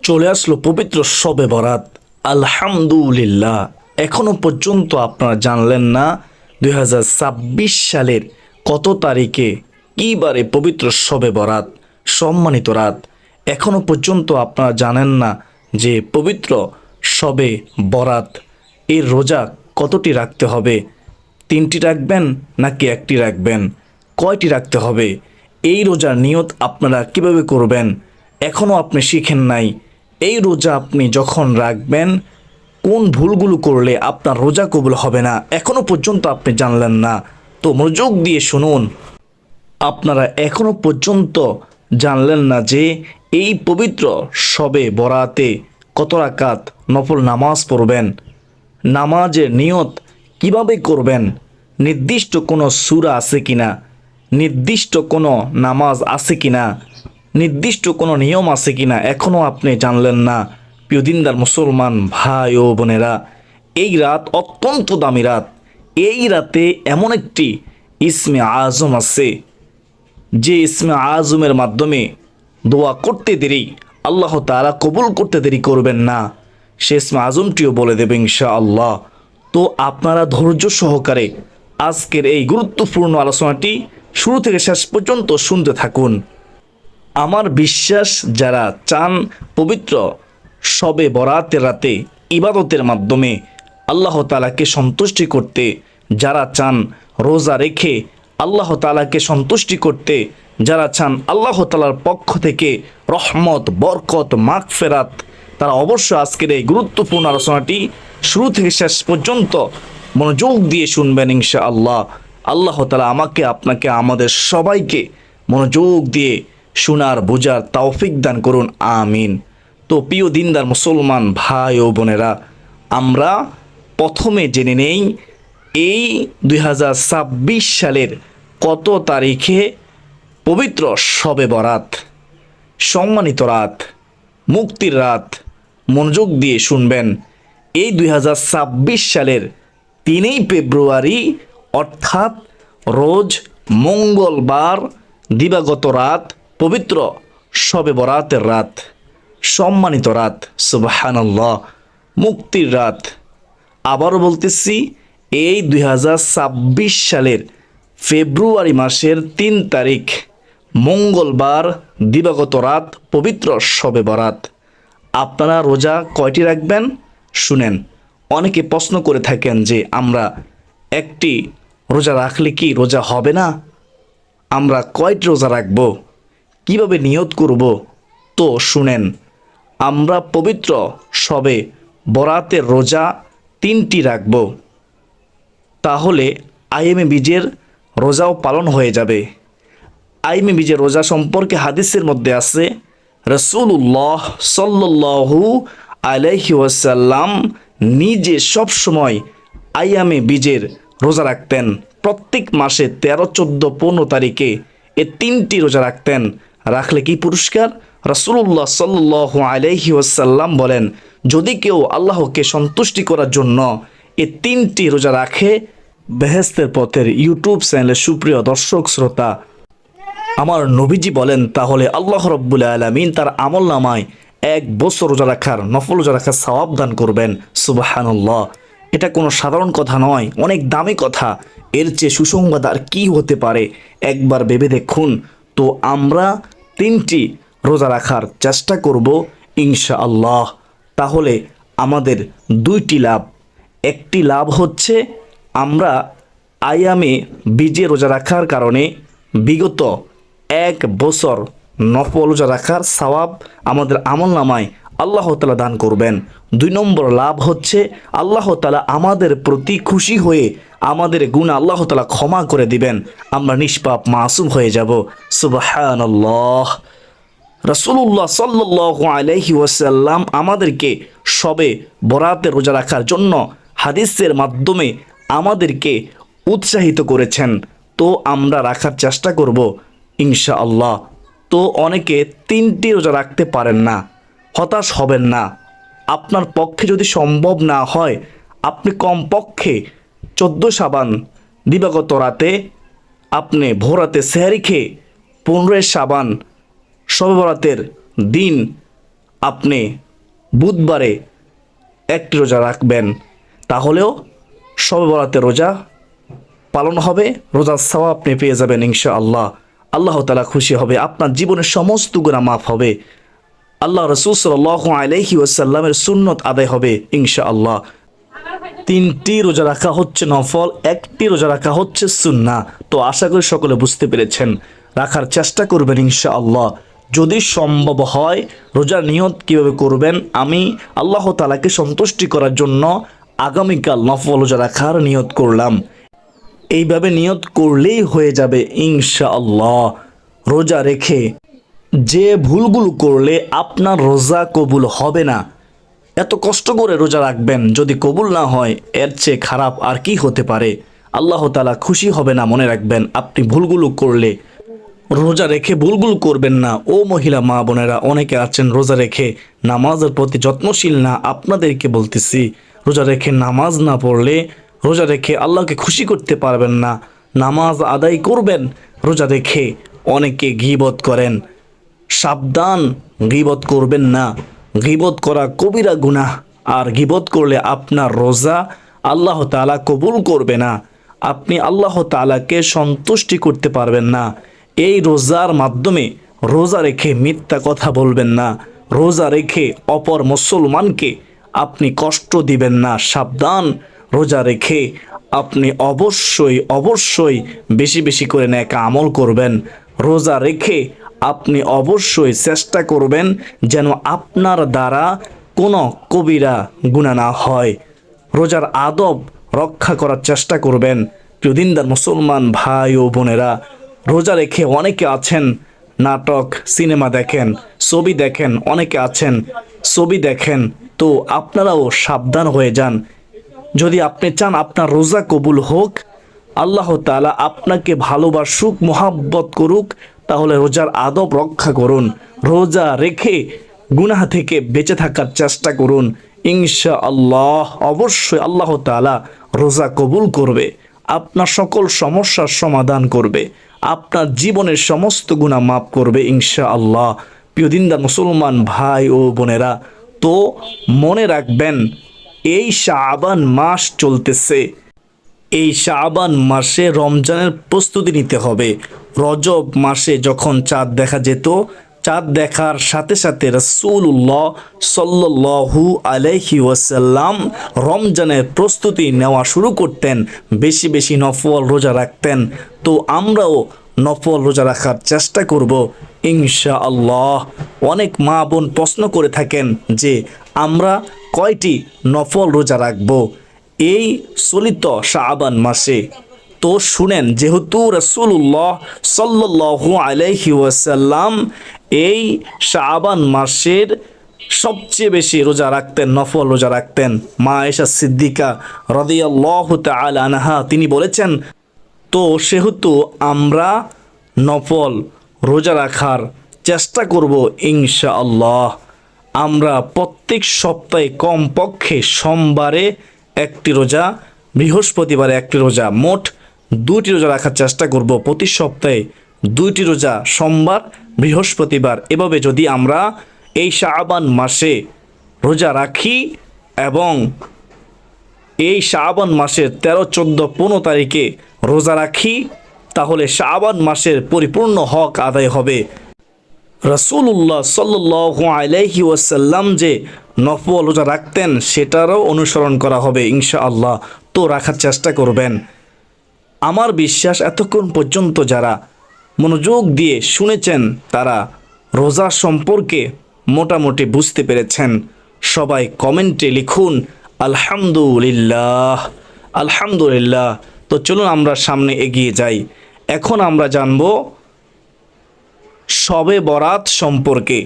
চলে আসলো পবিত্র শবে বরাত। আলহামদুলিল্লাহ, এখনো পর্যন্ত আপনারা জানলেন না 2026 সালের কত তারিখে কী বারে পবিত্র শবে বরাত, সম্মানিত রাত। এখনো পর্যন্ত আপনারা জানেন না যে পবিত্র শবে বরাত এর রোজা কতটি রাখতে হবে। 3টি রাখবেন নাকি 1টি রাখবেন, কয়টি রাখতে হবে, এই রোজার নিয়ত আপনারা কিভাবে করবেন এখনও আপনি শিখেন নাই। এই রোজা আপনি যখন রাখবেন, কোন ভুলগুলো করলে আপনার রোজা কবুল হবে না এখনও পর্যন্ত আপনি জানলেন না। তো মনোযোগ দিয়ে শুনুন। আপনারা এখনও পর্যন্ত জানলেন না যে এই পবিত্র শবে বরাতে কত রাকাত নফল নামাজ পড়বেন, নামাজের নিয়ত কিভাবে করবেন, নির্দিষ্ট কোনো সূরা আছে কিনা, নির্দিষ্ট কোনো নামাজ আছে কিনা, নির্দিষ্ট কোনো নিয়ম আছে কিনা এখনও আপনি জানলেন না। প্রিয় দিনদার মুসলমান ভাই ও বোনেরা, এই রাত অত্যন্ত দামি রাত। এই রাতে এমন একটি ইসমে আজম আছে যে ইসমে আজমের মাধ্যমে দোয়া করতে দেরি আল্লাহ তাআলা কবুল করতে দেরি করবেন না। সে ইসমে আজমটিও বলে দেবে ইনশাআল্লাহ। তো আপনারা ধৈর্য সহকারে আজকের এই গুরুত্বপূর্ণ আলোচনাটি শুরু থেকে শেষ পর্যন্ত শুনতে থাকুন। আমার বিশ্বাস, যারা চান পবিত্র শবে বরাতের রাতে ইবাদতের মাধ্যমে আল্লাহ তাআলাকে সন্তুষ্টি করতে, যারা চান রোজা রেখে আল্লাহ তাআলাকে সন্তুষ্টি করতে, যারা চান আল্লাহ তাআলার পক্ষ থেকে রহমত, বরকত, মাগফিরাত, তারা অবশ্যই আজকের এই গুরুত্বপূর্ণ আলোচনাটি শুরু থেকে শেষ পর্যন্ত মনোযোগ দিয়ে শুনবেন ইনশাআল্লাহ। আল্লাহ তাআলা আমাকে, আপনাকে, আমাদের সবাইকে মনোযোগ দিয়ে শোনার বোঝার তৌফিক দান করুন, আমিন। তো প্রিয় দিনদার মুসলমান ভাই ও বোনেরা, আমরা প্রথমে জেনে নেই এই 2026 সালের কত তারিখে পবিত্র শবে বরাত, সম্মানিত রাত, মুক্তির রাত। মনোযোগ দিয়ে শুনবেন। এই 2026 সালের 3 ফেব্রুয়ারি অর্থাৎ রোজ মঙ্গলবার দিবাগত রাত পবিত্র শবে বরাতের রাত, সম্মানিত রাত, সুবহানাল্লাহ, মুক্তির রাত। আবারও বলতেছি, এই 2026 সালের ফেব্রুয়ারি মাসের 3 তারিখ মঙ্গলবার দিবাগত রাত পবিত্র শবে বরাত। আপনারা রোজা কয়টি রাখবেন শুনেন। অনেকে প্রশ্ন করে থাকেন যে আমরা একটি রোজা রাখলে কি রোজা হবে না, আমরা কয়টি রোজা রাখবো, কিভাবে নিয়ত করব। তো শুনেন, আমরা পবিত্র শবে বরাতের রোজা 3টি রাখব, তাহলে আইএমএ বীজের রোজাও পালন হয়ে যাবে। আইএমএ বীজের রোজা সম্পর্কে হাদিসের মধ্যে আছে, রাসূলুল্লাহ সাল্লাল্লাহু আলাইহি ওয়াসাল্লাম নিজে সবসময় আইয়ামে বীজের রোজা রাখতেন। প্রত্যেক মাসে 13, 14, 15 তারিখে এই 3টি রোজা রাখতেন। রাখলে কি পুরস্কার? রাসূলুল্লাহ সাল্লাল্লাহু আলাইহি ওয়াসাল্লাম বলেন, যদি কেউ আল্লাহকে সন্তুষ্টি করার জন্য এই 3টি রোজা রাখে, বেহেশতের পথের ইউটিউব চ্যানেলের সুপ্রিয় দর্শক শ্রোতা, আমার নবীজি বলেন, তাহলে আল্লাহ রাব্বুল আলামিন তার আমলনামায় 1 বছর রোজা রাখার, নফল রোজা রাখার সওয়াব দান করবেন। সুবহানাল্লাহ, এটা কোনো সাধারণ কথা নয়, অনেক দামি কথা। এর চেয়ে সুসংবাদ আর কি হতে পারে, একবার ভেবে দেখুন। তো আমরা 3টি রোজা রাখার চেষ্টা করব ইনশাআল্লাহ। তাহলে আমাদের 2টি লাভ। একটি লাভ হচ্ছে আমরা আয়ামে বীজে রোজা রাখার কারণে বিগত 1 বছর নফল রোজা রাখার সওয়াব আমাদের আমলনামায় আল্লাহ তাআলা দান করবেন। 2 নম্বর লাভ হচ্ছে আল্লাহ তাআলা আমাদের প্রতি খুশি হয়ে আমাদের গুনাহ আল্লাহ তাআলা ক্ষমা করে দিবেন, আমরা নিষ্পাপ মাসুম হয়ে যাব। সুবহানাল্লাহ। রাসূলুল্লাহ সাল্লাল্লাহু আলাইহি ওয়াসাল্লাম আমাদেরকে শবে বরাতে রোজা রাখার জন্য হাদিসের মাধ্যমে আমাদেরকে উৎসাহিত করেছেন। তো আমরা রাখার চেষ্টা করব ইনশাআল্লাহ। তো অনেকে 3টি রোজা রাখতে পারেন না, হতাশ হবেন না। আপনার পক্ষে যদি সম্ভব না হয়, আপনি কমপক্ষে 14 শাবান দিবাগত রাতে আপনি ভোরাতে সেহরি খেয়ে 15 শাবান শবে বরাতের দিন আপনি বুধবারে একটি রোজা রাখবেন, তাহলেও শবে বরাতে রোজা পালন হবে, রোজার সওয়াব আপনি পেয়ে যাবেন ইনশাআল্লাহ। আল্লাহ তাআলা খুশি হবে, আপনার জীবনের সমস্ত গুনাহ মাফ হবে, আল্লাহ রাসূল সাল্লাল্লাহু আলাইহি ওয়াসাল্লামের সুন্নত আদায় হবে ইনশাআল্লাহ। 3টি রোজা রাখা হচ্ছে নফল, একটি রোজা রাখা হচ্ছে সুন্নাহ। তো আশা করি সকলে বুঝতে পেরেছেন, রাখার চেষ্টা করবেন ইনশাআল্লাহ। যদি সম্ভব হয় রোজার নিয়ত কিভাবে করবেন, আমি আল্লাহ তাআলাকে সন্তুষ্টি করার জন্য আগামীকাল নফল রোজা রাখার নিয়ত করলাম, এইভাবে নিয়ত করলেই হয়ে যাবে ইনশাআল্লাহ। রোজা রেখে যে ভুলগুলো করলে আপনার রোজা কবুল হবে না, এত কষ্ট করে রোজা রাখবেন, যদি কবুল না হয় এর চেয়ে খারাপ আর কি হতে পারে। আল্লাহ তাআলা খুশি হবে না, মনে রাখবেন। আপনি ভুলগুলো করলে রোজা রেখে ভুলগুলো করবেন না। ও মহিলা মা বোনেরা, অনেকে আছেন রোজা রেখে নামাজের প্রতি যত্নশীল না, আপনাদেরকে বলতেছি, রোজা রেখে নামাজ না পড়লে, রোজা রেখে আল্লাহকে খুশি করতে পারবেন না। নামাজ আদায় করবেন, রোজা রেখে অনেকে গীবত করেন, সাবধান, গীবত করবেন না। গীবত করা কবিরা গুনাহ, আর গীবত করলে আপনার রোজা আল্লাহ তাআলা কবুল করবে না, আপনি আল্লাহ তাআলাকে সন্তুষ্টি করতে পারবেন না। এই রোজার মাধ্যমে রোজা রেখে মিথ্যা কথা বলবেন না, রোজা রেখে অপর মুসলমানকে আপনি কষ্ট দিবেন না। সাবধান, রোজা রেখে আপনি অবশ্যই অবশ্যই বেশি বেশি করে নেক আমল করবেন। রোজা রেখে আপনি অবশ্যই চেষ্টা করবেন যেন আপনার দ্বারা কোনো কবিরা গুনাহ না হয়। রোজার আদব রক্ষা করার চেষ্টা করবেন। প্রিয় দিনদার মুসলমান ভাই ও বোনেরা, রোজা রেখে অনেকে আছেন নাটক সিনেমা দেখেন, ছবি দেখেন, অনেকে আছেন ছবি দেখেন। তো আপনারাও সাবধান হয়ে যান। যদি আপনি চান আপনার রোজা কবুল হোক, আল্লাহ তাআলা আপনাকে ভালোবাসুক, মোহাব্বত করুক, তাহলে রোজার আদব রক্ষা করুন। রোজা রেখে গুনাহ থেকে বেঁচে থাকার চেষ্টা করুন। ইনশাআল্লাহ অবশ্যই আল্লাহ তাআলা রোজা কবুল করবে, আপনার সকল সমস্যার সমাধান করবে, আপনার জীবনের সমস্ত গুনাহ মাফ করবে ইনশাআল্লাহ। প্রিয় দিনদার মুসলমান ভাই ও বোনেরা, তো মনে রাখবেন, এই শাবান মাস চলতেছে, এই শাবান মাসে রমজানের প্রস্তুতি নিতে হবে। রজব মাসে যখন চাঁদ দেখা যেত, চাঁদ দেখার সাথে সাথে রাসূলুল্লাহ সাল্লাল্লাহু আলাইহি ওয়াসাল্লাম রমজানের প্রস্তুতি নেওয়া শুরু করতেন, বেশি বেশি নফল রোজা রাখতেন। তো আমরাও নফল রোজা রাখার চেষ্টা করব ইনশাআল্লাহ। অনেক মা বোন প্রশ্ন করে থাকেন যে আমরা কয়টি নফল রোজা রাখব এই চলিত শাবান মাসে। তো শুনেন, যেহেতু রাসূলুল্লাহ সাল্লাল্লাহু আলাইহি ওয়াসাল্লাম এই শাবান মাসের সবচেয়ে বেশি রোজা রাখতেন, নফল রোজা রাখতেন। মা আয়েশা সিদ্দিকা রাদিয়াল্লাহু তাআলা আনহা তিনি বলেছেন, তো সেহেতু আমরা নফল রোজা রাখার চেষ্টা করব ইনশাআল্লাহ। আমরা প্রত্যেক সপ্তাহে কমপক্ষে সোমবারে একটি রোজা, বৃহস্পতিবারে একটি রোজা, মোট 2টি রোজা রাখার চেষ্টা করব। প্রতি সপ্তাহে 2টি রোজা, সোমবার বৃহস্পতিবার। এভাবে যদি আমরা এই শাবান মাসে রোজা রাখি এবং এই শাবান মাসের 13, 14, 15 তারিখে রোজা রাখি, তাহলে শাবান মাসের পরিপূর্ণ হক আদায় হবে। রাসূলুল্লাহ সাল্লাল্লাহু আলাইহি ওয়াসাল্লাম যে নফল রোজা রাখতেন সেটারও অনুসরণ করা হবে ইনশাআল্লাহ। তো রাখার চেষ্টা করবেন। আমার বিশ্বাস এতক্ষণ পর্যন্ত যারা মনোযোগ দিয়ে শুনেছেন তারা রোজা সম্পর্কে মোটামুটি বুঝতে পেরেছেন। সবাই কমেন্টে লিখুন আলহামদুলিল্লাহ, আলহামদুলিল্লাহ। তো চলুন আমরা সামনে এগিয়ে যাই। এখন আমরা জানব শবে বরাত সম্পর্কে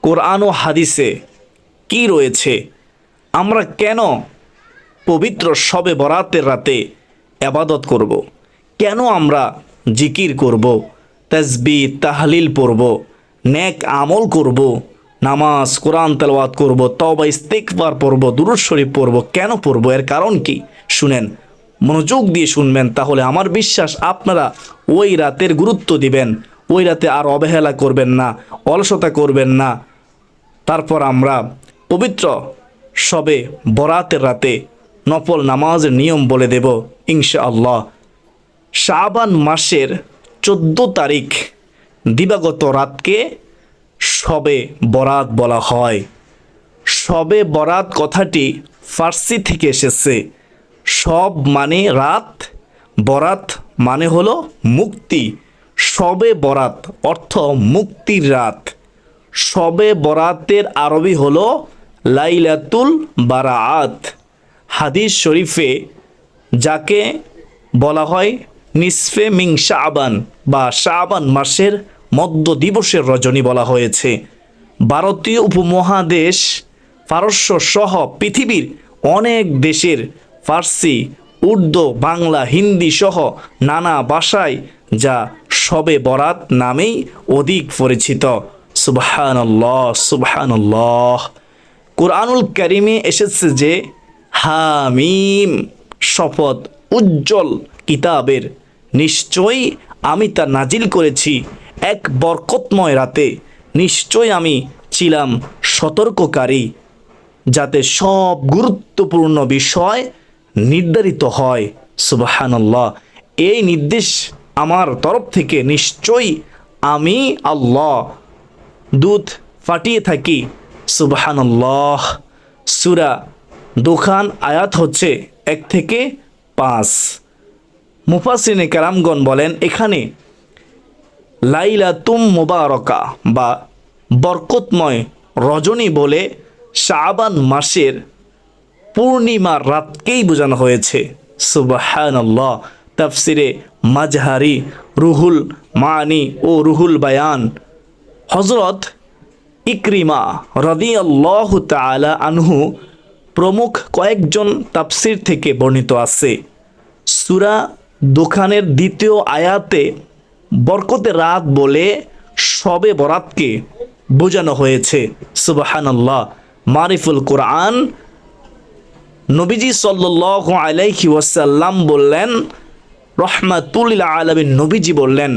কোরআন ও হাদিসে কি রয়েছে। আমরা কেন পবিত্র শবে বরাতের রাতে ইবাদত করব, কেন আমরা জিকির করব, তাসবিহ তাহলিল পড়ব, নেক আমল করব, নামাজ কোরআন তেলাওয়াত করব, তওবা ইস্তিগফার পড়ব, দুরূদ শরীফ পড়ব, কেন পড়ব, এর কারণ কি? শুনেন, মনোযোগ দিয়ে শুনবেন, তাহলে আমার বিশ্বাস আপনারা ওই রাতের গুরুত্ব দিবেন, ওই রাতে আর অবহেলা করবেন না, অলসতা করবেন না। তারপর আমরা পবিত্র শবে বরাতের রাতে নফল নামাজের নিয়ম বলে দেব ইনশাআল্লাহ। শাবান মাসের 14 তারিখ দিবাগত রাতকে শবে বরাত বলা হয়। শবে বরাত কথাটি ফার্সি থেকে এসেছে। সব মানে রাত, বরাত মানে হলো মুক্তি। শবে বরাত অর্থ মুক্তির রাত। শবে বরাতের আরবি হলো লাইলাতুল বারাআত। হাদিস শরীফে যাকে বলা হয় নিসফে মিং শাবান বা শাবান মাসের মধ্য দিবসের রজনী বলা হয়েছে। ভারতীয় উপমহাদেশ, পারস্য সহ পৃথিবীর অনেক দেশের ফার্সি, উর্দু, বাংলা, হিন্দি সহ নানা ভাষায় যা শবে বরাত নামেই অধিক পরিচিত। সুবহানাল্লাহ, সুবহানাল্লাহ। কুরআনুল কারীমে এসেছে যে হামিম, শপথ উজ্জ্বল কিতাবের, নিশ্চয়ই আমি তা নাজিল করেছি এক বরকতময় রাতে। নিশ্চয় আমি ছিলাম সতর্ককারী, যাতে সব গুরুত্বপূর্ণ বিষয় নির্ধারিত হয়। সুবহানাল্লাহ। এই নির্দেশ আমার তরফ থেকে, নিশ্চয়ই আমি আল্লাহ দুধ ফাটিয়ে থাকি। সুবহানাল্লাহ। সূরা দুখান আয়াত হচ্ছে 1 থেকে 5। মুফাসসিরিনে কেরামগণ বলেন এখানে লাইলাতুম মুবারাকা বা বরকতময় রজনী বলে শাবান মাসের পূর্ণিমার রাতকেই বোঝানো হয়েছে। সুবহানাল্লাহ। তাফসিরে মাজহারি, রুহুল মানি ও রুহুল বায়ান হযরত ইকরিমা রাদিয়াল্লাহু তাআলা আনহু প্রমুখ কয়েকজন তাফসির থেকে বর্ণিত আছে। সূরা দুখানের 2য় আয়াতে বরকতের রাত বলে শবে বরাতকে বোঝানো হয়েছে। সুবহানাল্লাহ। মারিফুল কোরআন নবীজি সাল্লাল্লাহু আলাইহি ওয়াসাল্লাম বললেন, রহমাতুল লিল আলামিন নবীজি বললেন,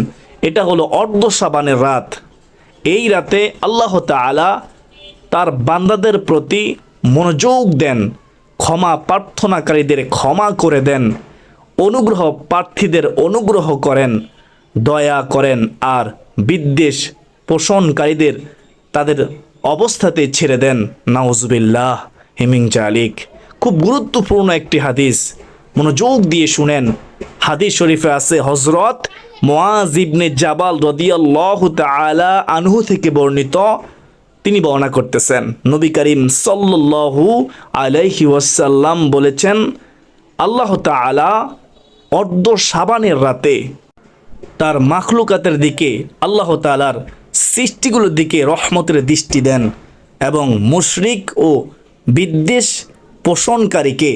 এটা হলো অর্ধ শাবানের রাত। এই রাতে আল্লাহ তাআলা তার বান্দাদের প্রতি মনোযোগ দেন, ক্ষমা প্রার্থনাকারীদের ক্ষমা করে দেন, অনুগ্রহ প্রার্থীদের অনুগ্রহ করেন, দয়া করেন, আর বিদ্বেষ পোষণকারীদের তাদের অবস্থাতে ছেড়ে দেন। নাউজুবিল্লাহ হিমিং জালিক। খুব গুরুত্বপূর্ণ একটি হাদিস, মনোযোগ দিয়ে শুনেন। হাদিস শরীফে আছে হযরত মুআয ইবনে জাবাল রাদিয়াল্লাহু তাআলা আনহু থেকে বর্ণিত। তিনি বর্ণনা করতেছেন নবী করিম সাল্লাল্লাহু আলাইহি ওয়াসাল্লাম বলেছেন, আল্লাহ তাআলা অর্ধ শাবানের রাতে তার মাখলুকাতের দিকে, আল্লাহ তাআলার সৃষ্টিগুলোর দিকে রহমতের দৃষ্টি দেন এবং মুশরিক ও বিদ্বেষ পোষণকারীকে,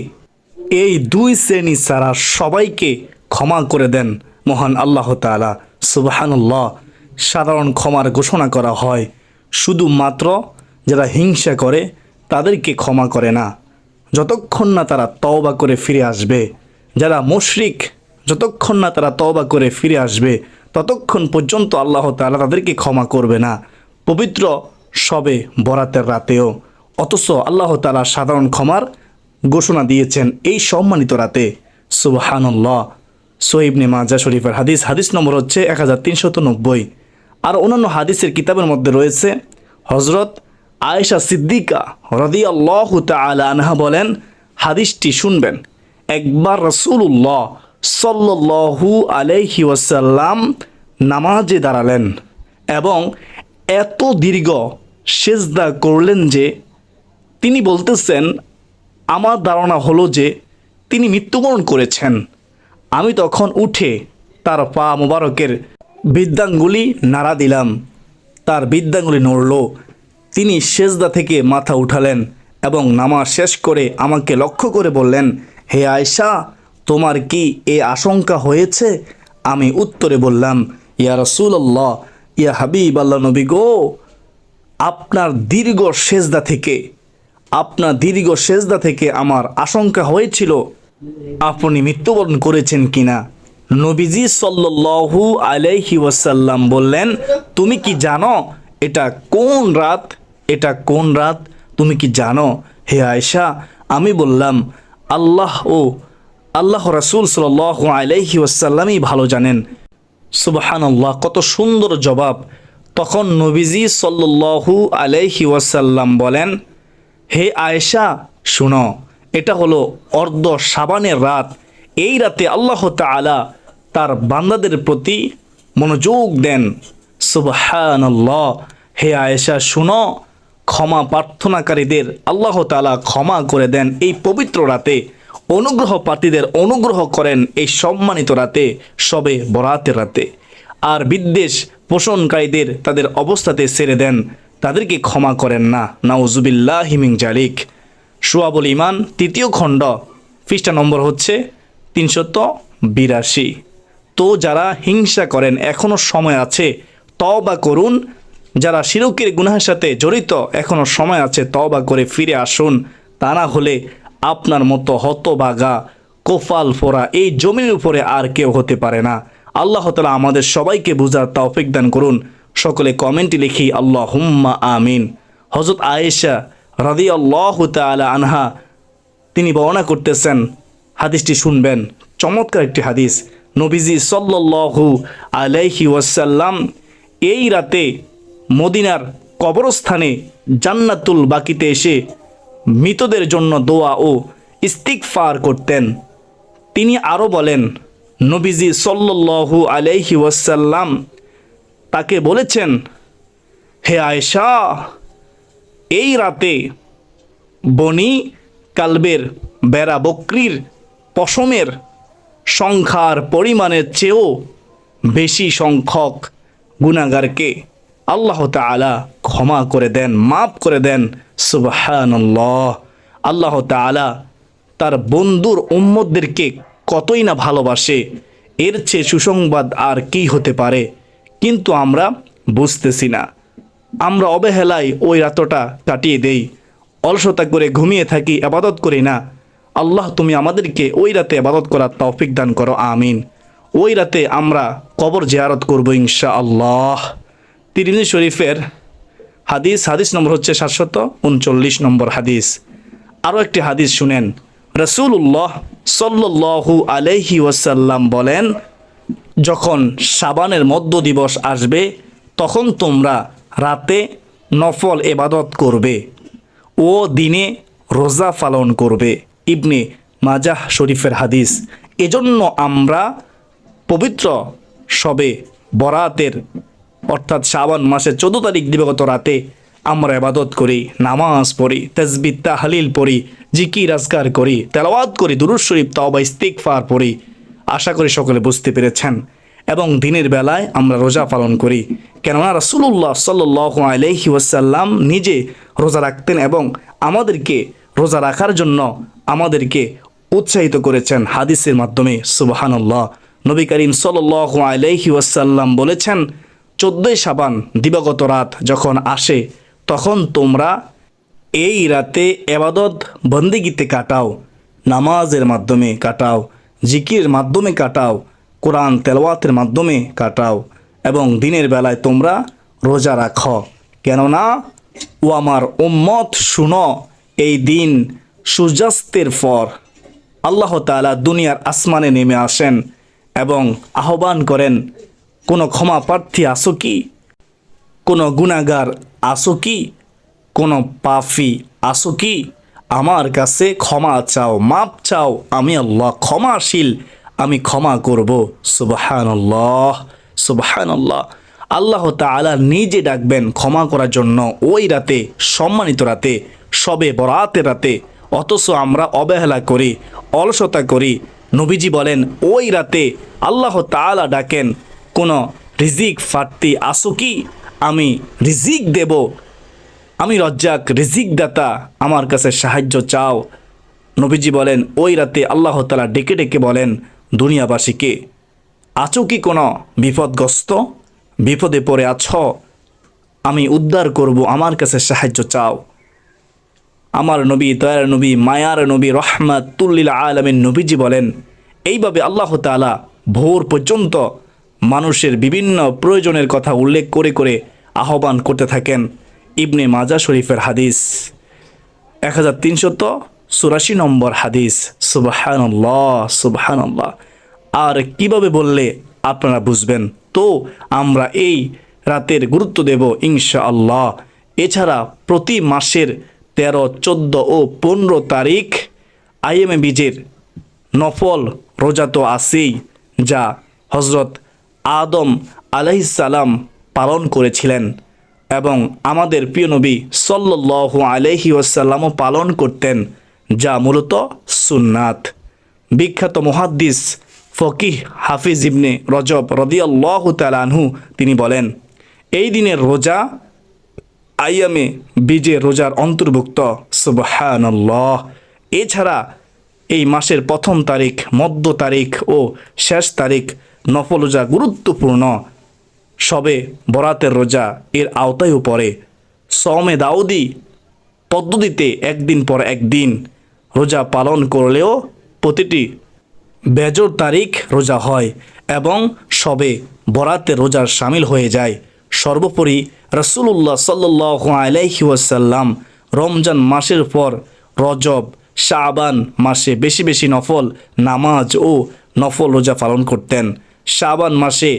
এই 2 শ্রেণী ছাড়া সবাইকে ক্ষমা করে দেন মহান আল্লাহ তাআলা। সুবহানাল্লাহ। সাধারণ ক্ষমার ঘোষণা করা হয়, শুধুমাত্র যারা হিংসা করে তাদেরকে ক্ষমা করে না, যতক্ষণ না তারা তওবা করে ফিরে আসবে। যারা মুশরিক, যতক্ষণ না তারা তওবা করে ফিরে আসবে ততক্ষণ পর্যন্ত আল্লাহ তাআলা তাদেরকে ক্ষমা করবে না, পবিত্র শবে বরাতের রাতেও। অথচ আল্লাহ তাআলা সাধারণ ক্ষমার ঘোষণা দিয়েছেন এই সম্মানিত রাতে। সুবহানাল্লাহ। সহিহ ইবনে মাজাহ শরীফের হাদিস, হাদিস নম্বর হচ্ছে 1390। আর অন্যান্য হাদিসের কিতাবের মধ্যে রয়েছে হযরত আয়েশা সিদ্দিকা রাদিয়াল্লাহু তাআলা আনহা বলেন, হাদিসটি শুনবেন, একবার রাসূলুল্লাহ সাল্লাল্লাহু আলাইহি ওয়াসাল্লাম নামাজে দাঁড়ালেন এবং এত দীর্ঘ সিজদা করলেন যে তিনি বলতেছেন, আমার ধারণা হলো যে তিনি মৃত্যুবরণ করেছেন। আমি তখন উঠে তার পা মোবারকের বৃদ্ধাঙ্গুলি নাড়া দিলাম, তার বৃদ্ধাঙ্গুলি নড়ল। তিনি সেজদা থেকে মাথা উঠালেন এবং নামাজ শেষ করে আমাকে লক্ষ্য করে বললেন, হে আয়েশা, তোমার কি এ আশঙ্কা হয়েছে? আমি উত্তরে বললাম, ইয়া রাসূলুল্লাহ, ইয়া হাবিব আল্লাহ নবী গো, আপনার দীর্ঘ সেজদা থেকে আমার আশঙ্কা হয়েছিল আপনি মৃত্যুবরণ করেছেন কিনা। নবীজি সাল্লাল্লাহু আলাইহি ওয়াসাল্লাম বললেন, তুমি কি জানো এটা কোন রাত? এটা কোন রাত তুমি কি জানো হে আয়েশা? আমি বললাম, আল্লাহ রাসূল সাল্লাল্লাহু আলাইহি ওয়াসাল্লামই ভালো জানেন। সুবহানাল্লাহ, কত সুন্দর জবাব। তখন নবীজি সাল্লাল্লাহু আলাইহি ওয়াসাল্লাম বলেন, হে আয়েশা শুনো, এটা হলো অর্ধ শাবানের রাত। এই রাতে আল্লাহ তাআলা তার বান্দাদের প্রতি মনোযোগ দেন। সুবহানাল্লাহ, হে আয়েশা শুনো, ক্ষমা প্রার্থনাকারীদের আল্লাহ তাআলা ক্ষমা করে দেন এই পবিত্র রাতে। অনুগ্রহ প্রার্থীদের অনুগ্রহ করেন এই সম্মানিত রাতে, শবে বরাতের রাতে। আর বিদ্বেষ পোষণকারীদের তাদের অবস্থাতে ছেড়ে দেন, তাদেরকে ক্ষমা করেন না। নাউজুবিল্লাহি মিন জালিক। শুআবুল ঈমান 3য় খণ্ড, পৃষ্ঠা নম্বর হচ্ছে 382। তো যারা হিংসা করেন এখনও সময় আছে, তওবা করুন। যারা শিরকের গুনাহের সাথে জড়িত এখনও সময় আছে, তওবা করে ফিরে আসুন। তা না হলে আপনার মতো হতভাগা কোফাল ফোরা এই জমির উপরে আর কেউ হতে পারে না। আল্লাহ তাআলা আমাদের সবাইকে বুঝার তৌফিক দান করুন। সকলে কমেন্টে লিখি আল্লাহুম্মা আমিন। হযরত আয়েশা রাদিয়াল্লাহু তাআলা আনহা তিনি বর্ণনা করতেছেন, হাদিসটি শুনবেন, চমৎকার একটি হাদিস। নবীজি সাল্লাল্লাহু আলাইহি ওয়াসাল্লাম এই রাতে মদিনার কবরস্থানে জান্নাতুল বাকিতে এসে মৃতদের জন্য দোয়া ও ইস্তিগফার করতেন। তিনি আরও বলেন, নবীজি সাল্লাল্লাহু আলাইহি ওয়াসাল্লাম তাকে বলেছেন, হে আয়েশা, এই রাতে বনি কালবের বেড়া বকরির পশমের সংখ্যার পরিমাণের চেয়েও বেশি সংখ্যক গুনাহগারকে আল্লাহ তাআলা ক্ষমা করে দেন, মাফ করে দেন। সুবহানাল্লাহ। আল্লাহ তাআলা তার বন্ধুর উম্মতদেরকে কতই না ভালোবাসে, এর চেয়ে সুসংবাদ আর কি হতে পারে? কিন্তু আমরা বুঝতেছি না, আমরা অবহেলায় ওই রাতটা কাটিয়ে দেই, অলসতা করে ঘুমিয়ে থাকি, ইবাদত করি না। আল্লাহ তুমি আমাদেরকে ওই রাতে ইবাদত করার তৌফিক দান করো, আমিন। ওই রাতে আমরা কবর জিয়ারত করব ইনশাআল্লাহ। তিরমিজি শরীফের হাদিস নম্বর হচ্ছে 739 নম্বর হাদিস। আরও একটি হাদিস শুনেন। রাসূলুল্লাহ সাল্লাল্লাহু আলাইহি ওয়াসাল্লাম বলেন, যখন শাবানের মধ্য দিবস আসবে তখন তোমরা রাতে নফল ইবাদত করবে ও দিনে রোজা পালন করবে। ইবনে মাজাহ শরীফের হাদিস। এজন্য আমরা পবিত্র শবে বরাতের অর্থাৎ শাবান মাসের 14 তারিখ দিবাগত রাতে আমরা ইবাদত করি, নামাজ পড়ি, তাসবিহ তাহলিল পড়ি, জিকির আজকার করি, তেলাওয়াত করি, দুরূদ শরীফ তওবা ইস্তিগফার পড়ি। আশা করি সকলে বুঝতে পেরেছেন। এবং দিনের বেলায় আমরা রোজা পালন করি, কেননা রাসূলুল্লাহ সাল্লাল্লাহু আলাইহি ওয়াসাল্লাম নিজে রোজা রাখতেন এবং আমাদেরকে রোজা রাখার জন্য আমাদেরকে উৎসাহিত করেছেন হাদিসের মাধ্যমে। সুবহানাল্লাহ। নবী করিম সাল্লাল্লাহু আলাইহি ওয়াসাল্লাম বলেছেন, 14 শাবান দিবাগত রাত যখন আসে তখন তোমরা এই রাতে ইবাদত বন্দেগীতে কাটাও, নামাজের মাধ্যমে কাটাও, জিকিরের মাধ্যমে কাটাও, কোরআন তেলাওয়াতের মাধ্যমে কাটাও এবং দিনের বেলায় তোমরা রোজা রাখো। কেননা ও আমার উম্মত শুনো, এই দিন সূর্যাস্তের পর আল্লাহ তাআলা দুনিয়ার আসমানে নেমে আসেন এবং আহ্বান করেন, কোনো ক্ষমা প্রার্থী আসো কি? কোনো গুনাহগার আসো কি? কোনো পাপী আসো কি? আমার কাছে ক্ষমা চাও, মাপ চাও, আমি আল্লাহ ক্ষমাশীল, আমি ক্ষমা করব। সুবহানাল্লাহ, সুবহানাল্লাহ। আল্লাহ তাআলা নিজে ডাকবেন ক্ষমা করার জন্য ওই রাতে, সম্মানিত রাতে, শবে বরাতের রাতে। অথচ আমরা অবহেলা করি, অলসতা করি। নবীজি বলেন ওই রাতে আল্লাহ তাআলা ডাকেন, কোনো রিজিক প্রার্থী আসো কি? আমি রিজিক দেব, আমি রজ্জাক, রিজিক দাতা, আমার কাছে সাহায্য চাও। নবীজি বলেন ওই রাতে আল্লাহ তাআলা ডেকে ডেকে বলেন দুনিয়াবাসীকে, আছো কি কোনো বিপদগ্রস্ত, বিপদে পড়ে আছো? আমি উদ্ধার করব, আমার কাছে সাহায্য চাও। আমার নবী, দয়ার নবী, মায়ার নবী, রহমাতুল লিল আলামিন নবীজি বলেন, এইভাবে আল্লাহ তাআলা ভোর পর্যন্ত মানুষের বিভিন্ন প্রয়োজনের কথা উল্লেখ করে করে আহ্বান করতে থাকেন। ইবনে মাজা শরীফের হাদিস 1384 নম্বর হাদিস। সুবহানাল্লাহ সুবহানাল্লাহ। আর কিভাবে বললে আপনারা বুঝবেন? তো আমরা এই রাতের গুরুত্ব দেব ইনশাআল্লাহ। এছাড়া প্রতি মাসের 13, 14 ও 15 তারিখ আইএমএ বীজের নফল রোজা তো আছেই, যা হজরত আদম আলাইহিসসালাম পালন করেছিলেন এবং আমাদের প্রিয় নবী সাল্লাল্লাহু আলাইহি ওয়াসাল্লামও পালন করতেন, যা মূলত সুন্নাত। বিখ্যাত মুহাদ্দিস ফকিহ হাফিজ ইবনে রজব রাদিয়াল্লাহু তাআলা আনহু তিনি বলেন, এই দিনের রোজা আইয়ামে বীজের রোজার অন্তর্ভুক্ত। সুবহানাল্লাহ। এছাড়া এই মাসের প্রথম তারিখ, মধ্য তারিখ ও শেষ তারিখ নফল রোজা গুরুত্বপূর্ণ। সবে বরাতের রোজা এর আওতায়ও পড়ে। সওমে দাউদি পদ্ধতিতে একদিন পর একদিন রোজা পালন করলেও প্রতিটি বেজর তারিখ রোজা হয় এবং সবে বরাতের রোজার শামিল হয়ে যায়। সর্বোপরি রাসূলুল্লাহ সাল্লাল্লাহু আলাইহি ওয়াসাল্লাম রমজান মাসের পর রজব, শাবান মাসে বেশি বেশি নফল নামাজ ও নফল রোজা পালন করতেন। শাবান মাসে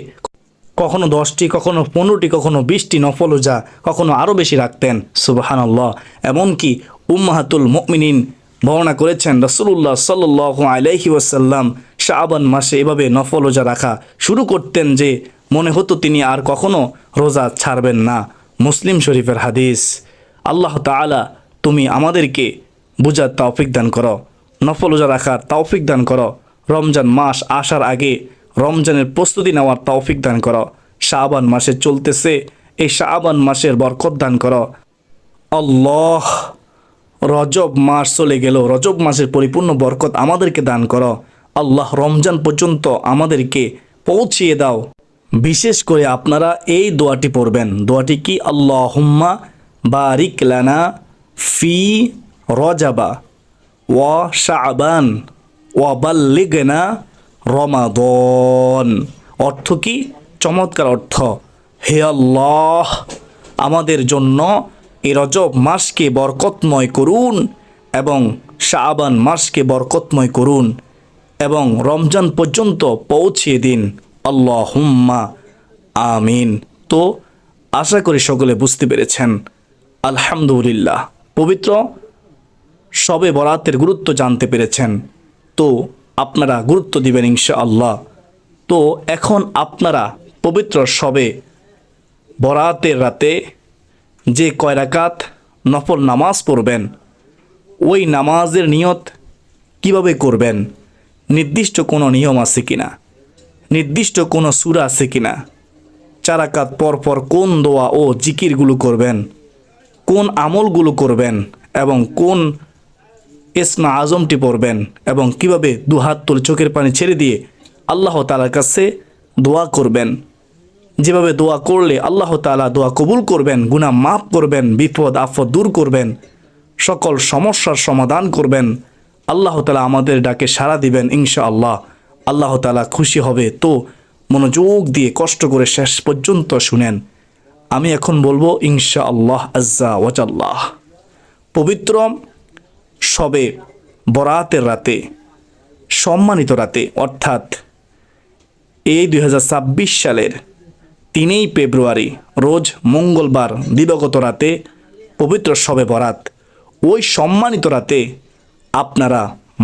কখনো 10টি, কখনো 15টি, কখনো 20টি নফল রোজা, কখনো আরও বেশি রাখতেন। সুবহানাল্লাহ। এমনকি উম্মাহাতুল মুমিনিন বর্ণনা করেছেন রাসূলুল্লাহ সাল্লাল্লাহু আলাইহি ওয়াসাল্লাম শাবান মাসে এভাবে নফল রোজা রাখা শুরু করতেন যে মনে হতো তিনি আর কখনো রোজা ছাড়বেন না। মুসলিম শরীফের হাদিস। আল্লাহ তাআলা তুমি আমাদেরকে বুঝার তৌফিক দান করো, নফল রোজা রাখার তৌফিক দান করো, রমজান মাস আসার আগে রমজানের প্রস্তুতি নেওয়ার তৌফিক দান করো। শাবান মাসে চলতেছে, এই শাবান মাসের বরকত দান করো আল্লাহ। রজব মাস চলে গেল, রজব মাসের পরিপূর্ণ বরকত আমাদেরকে দান করো আল্লাহ। রমজান পর্যন্ত আমাদেরকে পৌঁছিয়ে দাও। বিশেষ করে আপনারা এই দোয়াটি পড়বেন। দোয়াটি কি? আল্লাহুম্মা বারিক লানা ফি রজাবা ওয়া শাবান ওয়া বাল্লিগনা রমাদান। অর্থ কি? চমৎকার অর্থ। হে আল্লাহ, আমাদের জন্য এই রজব মাসকে বরকতময় করুন এবং শাবান মাসকে বরকতময় করুন এবং রমজান পর্যন্ত পৌঁছিয়ে দিন। আল্লাহুম্মা আমিন। তো আশা করি সকলে বুঝতে পেরেছেন। আলহামদুলিল্লাহ, পবিত্র শবে বরাতের গুরুত্ব জানতে পেরেছেন। তো আপনারা গুরুত্ব দিবেন ইনশাআল্লাহ। তো এখন আপনারা পবিত্র শবে বরাতের রাতে যে কয় রাকাত নফল নামাজ পড়বেন, ওই নামাজের নিয়ত কিভাবে করবেন, নির্দিষ্ট কোনো নিয়ম আছে কিনা, নির্দিষ্ট কোনো সূরা আছে কিনা, 4 রাকাত পর কোন দোয়া ও জিকিরগুলো করবেন, কোন আমলগুলো করবেন এবং কোন ইসমা আজমটি পড়বেন এবং কিভাবে দুহাত তুলে চোখের পানি ছেড়ে দিয়ে আল্লাহ তাআলার কাছে দোয়া করবেন, যেভাবে দোয়া করলে আল্লাহ তাআলা দোয়া কবুল করবেন, গুনাহ মাফ করবেন, বিপদ আপদ দূর করবেন, সকল সমস্যার সমাধান করবেন। আল্লাহ তাআলা আমাদের ডাকে সাড়া দিবেন ইনশাআল্লাহ। আল্লাহ তাআলা খুশি হবে। তো মনোযোগ দিয়ে কষ্ট করে শেষ পর্যন্ত শুনেন। আমি এখন বলবো ইনশাআল্লাহ আজ্জা ওয়াজাল্লাহ। পবিত্র শবে বরাতের রাতে, সম্মানিত রাতে, অর্থাৎ এই 2026 সালের 3 ফেব্রুয়ারি রোজ মঙ্গলবার দিবাগত রাতে পবিত্র শবে বরাত, ওই সম্মানিত রাতে আপনারা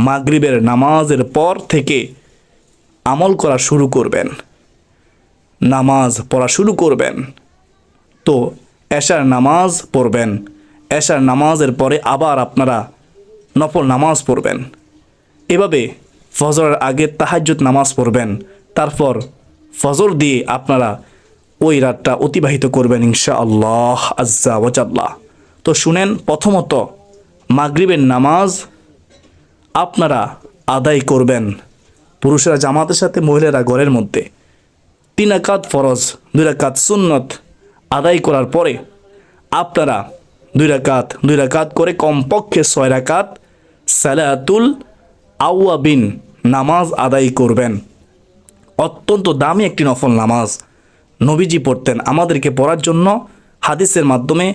মাগরিবের নামাজের পর থেকে আমল করা শুরু করবেন, নামাজ পড়া শুরু করবেন। তো এশার নামাজ পড়বেন, এশার নামাজের পরে আবার আপনারা নফল নামাজ পড়বেন। এভাবে ফজরের আগে তাহাজ্জুদ নামাজ পড়বেন, তারপর ফজর দিয়ে আপনারা ওই রাতটা অতিবাহিত করবেন ইনশাআল্লাহ আজ্জা ওয়াজাল্লাহ। তো শুনেন, প্রথমত মাগরিবের নামাজ আপনারা আদায় করবেন, পুরুষেরা জামাতের সাথে, মহিলারা ঘরের মধ্যে। 3 রাকাত ফরজ, 2 রাকাত সুন্নত আদায় করার পরে আপনারা 2 রাকাত করে কমপক্ষে 6 রাকাত সালাতুল আওয়াবিন নামাজ আদায় করবেন। অত্যন্ত দামি একটি নফল নামাজ নবীজি পড়তেন, আমাদেরকে পড়ার জন্য হাদিসের মাধ্যমে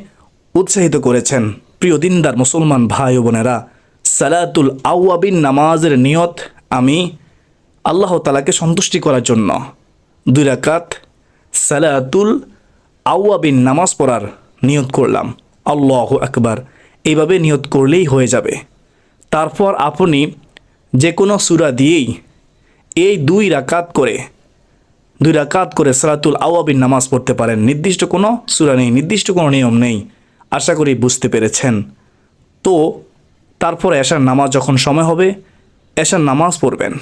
উৎসাহিত করেছেন। প্রিয় দিনদার মুসলমান ভাই ও বোনেরা, সালাতুল আওয়াবিন নামাজের নিয়ত আমি আল্লাহ তাআলাকে সন্তুষ্টি করার জন্য 2 রাকাত সালাতুল আওয়াবিন নামাজ পড়ার নিয়ত করলাম। আল্লাহু আকবার, এইভাবে নিয়ত করলেই হয়ে যাবে। তারপর আপনি যে কোনো সূরা দিয়েই এই 2 রাকাত করে সালাতুল আওয়াবিন নামাজ পড়তে পারেন। নির্দিষ্ট কোনো সূরা নেই, নির্দিষ্ট কোনো নিয়ম নেই। আশা করি বুঝতে পেরেছেন। তো তারপর এশার নামাজ যখন সময় হবে, এশার নামাজ পড়বেন।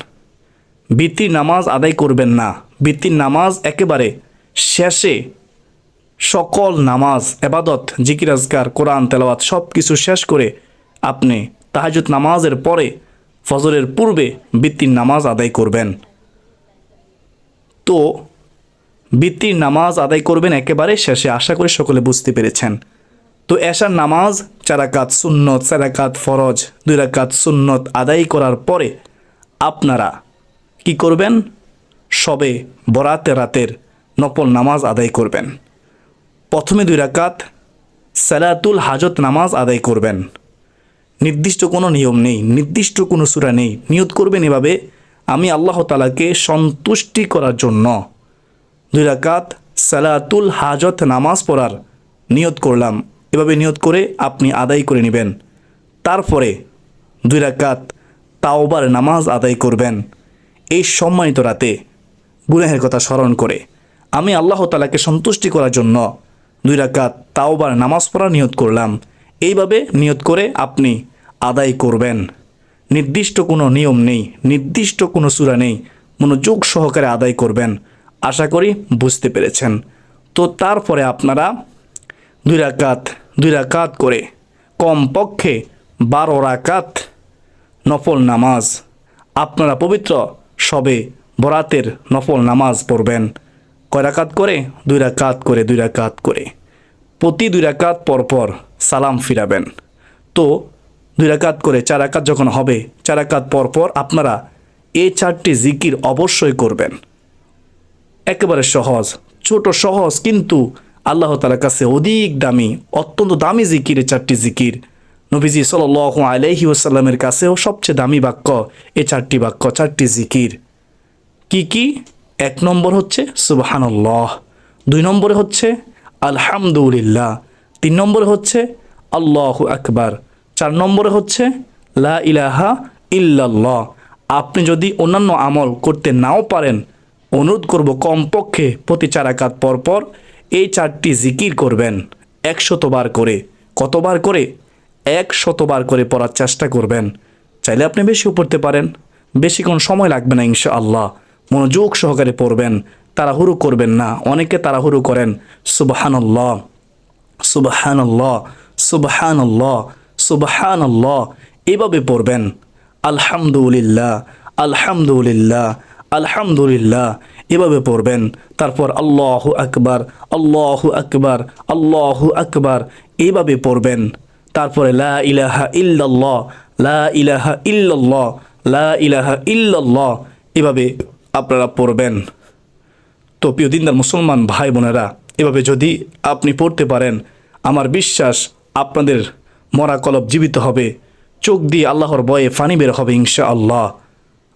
বিতির নামাজ আদায় করবেন না। বিতির নামাজ একেবারে শেষে সকল নামাজ, ইবাদত, জিকির আজকার, কোরআন তেলাওয়াত সব কিছু শেষ করে আপনি তাহাজ্জুদ নামাজের পরে ফজরের পূর্বে বিতির নামাজ আদায় করবেন। তো বিতির নামাজ আদায় করবেন একেবারে শেষে। আশা করি সকলে বুঝতে পেরেছেন। তো এশার নামাজ 4 রাকাত সুন্নত, 4 রাকাত ফরজ, 2 রাকাত সুন্নত আদায় করার পরে আপনারা কি করবেন? সবে বরাতের রাতের নফল নামাজ আদায় করবেন। প্রথমে 2 রাকাত সালাতুল হাজত নামাজ আদায় করবেন। নির্দিষ্ট কোনো নিয়ম নেই, নির্দিষ্ট কোনো সূরা নেই। নিয়ত করবেন এভাবে, আমি আল্লাহ তাআলাকে সন্তুষ্টি করার জন্য 2 রাকাত সালাতুল হাজত নামাজ পড়ার নিয়ত করলাম। এভাবে নিয়ত করে আপনি আদায় করে নেবেন। তারপরে 2 রাকাত তাওবার নামাজ আদায় করবেন। এই সম্মানিত রাতে গুনাহের কথা স্মরণ করে আমি আল্লাহ তাআলাকে সন্তুষ্টি করার জন্য 2 রাকাত তাওবার নামাজ পড়ার নিয়ত করলাম। এইভাবে নিয়ত করে আপনি আদায় করবেন। নির্দিষ্ট কোনো নিয়ম নেই, নির্দিষ্ট কোনো সূরা নেই। মনোযোগ সহকারে আদায় করবেন। আশা করি বুঝতে পেরেছেন। তো তারপরে আপনারা 2 রাকাত করে কমপক্ষে 12 রাকাত নফল নামাজ আপনারা পবিত্র সবে বরাতের নফল নামাজ পড়বেন। কয় রাকাত করে? 2 রাকাত করে, 2 রাকাত করে। প্রতি 2 রাকাত পরপর সালাম ফিরাবেন। তো 2 রাকাত করে 4 রাকাত যখন হবে, 4 রাকাত পরপর আপনারা এই 4টি জিকির অবশ্যই করবেন। একেবারে সহজ, ছোট সহজ, কিন্তু আল্লাহ তাআলার কাছে অধিক দামি, অত্যন্ত দামি জিকির। 4টি জিকির নবীজি সাল্লাল্লাহু আলাইহি ওয়াসাল্লামের কাছেও সবচেয়ে দামি বাক্য এই 4টি বাক্য, 4টি জিকির। কি কি? 1 নম্বর হচ্ছে সুবহানাল্লাহ, 2 নম্বরে হচ্ছে আলহামদুলিল্লাহ, 3 নম্বরে হচ্ছে আল্লাহু আকবার, 4 নম্বরে হচ্ছে লা ইলাহা ইল্লাল্লাহ। আপনি যদি অন্যান্য আমল করতে নাও পারেন, অনুরোধ করব কমপক্ষে প্রতি 4 রাকাত পরপর এই 4টি জিকির করবেন 100 বার করে। কতবার করে? 100 বার করে পড়ার চেষ্টা করবেন। চাইলে আপনি বেশিও পড়তে পারেন, বেশিক্ষণ সময় লাগবে না ইনশাআল্লাহ। মনোযোগ সহকারে পড়বেন, তাড়াহুড়ো করবেন না। অনেকে তাড়াহুড়ো করেন। সুবহানাল্লাহ, সুবহানাল্লাহ, সুবহানাল্লাহ, সুবহানাল্লাহ, এভাবে পড়বেন। আলহামদুলিল্লাহ, আলহামদুলিল্লাহ, আলহামদুলিল্লাহ, এভাবে পড়বেন। তারপর আল্লাহু আকবার, আল্লাহু আকবার, আল্লাহু আকবার, এভাবে পড়বেন। তারপরে লা ইলাহা ইল্লাল্লাহ, লা ইলাহা ইল্লাল্লাহ, লা ইলাহা ইল্লাল্লাহ, এভাবে আপনারা পড়বেন। তো প্রিয় দিনদার মুসলমান ভাই বোনেরা, এভাবে যদি আপনি পড়তে পারেন, আমার বিশ্বাস আপনাদের মরা কলব জীবিত হবে, চোখ দিয়ে আল্লাহর ভয়ে পানি বের হবে ইনশাআল্লাহ।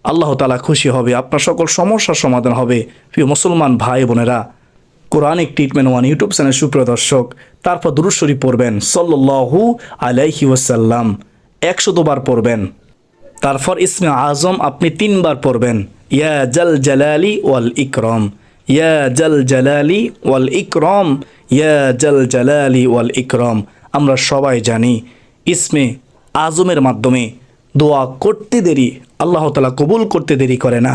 আল্লাহ তাআলা খুশি হবে, আপনার সকল সমস্যার সমাধান হবে। প্রিয় মুসলমান ভাই বোনেরা, কোরআনিক ট্রিটমেন্ট 1 ইউটিউব চ্যানেল সুপ্রিয় দর্শক, তারপর দুরূদ শরীফ পড়বেন সাল্লাল্লাহু আলাইহি ওয়াসাল্লাম 100 বার পড়বেন। তারপর ইসমে আজম আপনি 3 বার পড়বেন, ইয়া জাল জালালি ওয়াল ইকরাম, ইয়া জাল জালালি ওয়াল ইকরাম, ইয়া জাল জালালি ওয়াল ইকরাম। আমরা সবাই জানি ইসমে আজমের মাধ্যমে দোয়া করতে দেরি আল্লাহ তাআলা কবুল করতে দেরি করে না।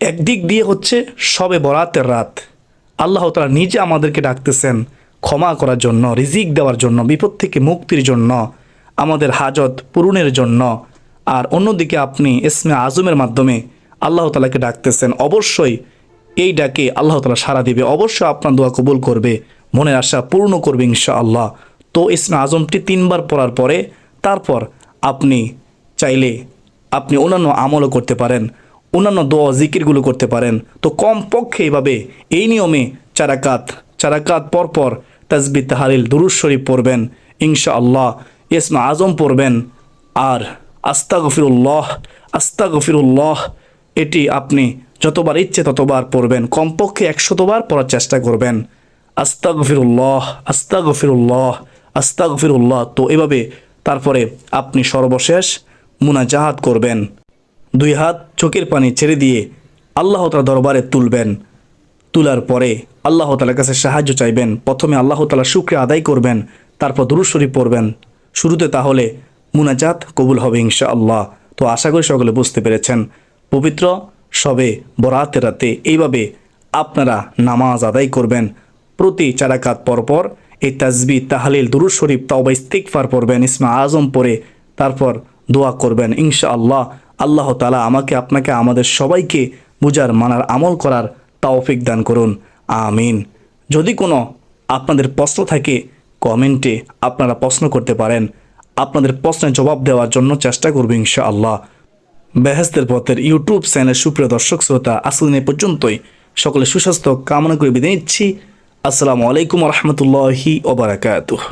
একদিক দিয়ে হচ্ছে সবে বরাতের রাত, আল্লাহ তাআলা নিজে আমাদেরকে ডাকতেছেন ক্ষমা করার জন্য, রিজিক দেওয়ার জন্য, বিপদ থেকে মুক্তির জন্য, আমাদের হাজত পূরণের জন্য। আর অন্যদিকে আপনি ইসমে আজমের মাধ্যমে আল্লাহ তাআলাকে ডাকতেছেন। অবশ্যই এই ডাকে আল্লাহ তাআলা সাড়া দিবে, অবশ্যই আপনার দোয়া কবুল করবে, মনের আশা পূর্ণ করবে ইনশাআল্লাহ। তো ইসমে আজমটি 3 বার পড়ার পরে তারপর আপনি চাইলে আপনি অন্যান্য আমলও করতে পারেন, অন্যান্য দোয়া জিকিরগুলো করতে পারেন। তো কমপক্ষে এইভাবে এই নিয়মে 4 রাকাত পরপর তাসবিহ তাহলিল দুরূদ শরীফ পড়বেন ইনশাআল্লাহ, ইসমা আজম পড়বেন, আর আস্তাগফিরুল্লাহ আস্তাগফিরুল্লাহ এটি আপনি যতবার ইচ্ছে ততবার পড়বেন, কমপক্ষে 100বার পড়ার চেষ্টা করবেন। আস্তাগফিরুল্লাহ আস্তাগফিরুল্লাহ আস্তাগফিরুল্লাহ। তো এভাবে তারপরে আপনি সর্বশেষ মুনাজাহাত করবেন, 2 হাত চোখের পানি ছেড়ে দিয়ে আল্লাহ তাআলার দরবারে তুলবেন। তোলার পরে আল্লাহ তাআলার কাছে সাহায্য চাইবেন। প্রথমে আল্লাহ তাআলার শুকরিয়া আদায় করবেন, তারপর দুরূদ শরীফ পড়বেন শুরুতে, তাহলে মুনাজাত কবুল হবে ইনশাআল্লাহ। তো আশা করি সকলে বুঝতে পেরেছেন। পবিত্র শবে বরাতের রাতে এইভাবে আপনারা নামাজ আদায় করবেন। প্রতি 4 রাকাত পরপর এই তাসবিহ তাহলিল দুরূদ শরীফ তাওবা ইস্তিগফার পড়বেন, ইসমা আজম পড়ে তারপর দোয়া করবেন ইনশাআল্লাহ। আল্লাহ তাআলা আমাকে আপনাকে আমাদের সবাইকে বুঝার মানার আমল করার তৌফিক দান করুন, আমিন। যদি কোনো আপনাদের প্রশ্ন থাকে কমেন্টে আপনারা প্রশ্ন করতে পারেন, আপনাদের প্রশ্নের জবাব দেওয়ার জন্য চেষ্টা করব ইনশাআল্লাহ। বেহেশতের পথের ইউটিউব চ্যানেল সুপ্রিয় দর্শক শ্রোতা, আসলে এই পর্যন্তই। সকলে সুস্বাস্থ্য কামনা করে বিদায় নিচ্ছি। আসসালামু আলাইকুম ওয়া রাহমাতুল্লাহি ওয়া বারাকাতুহু।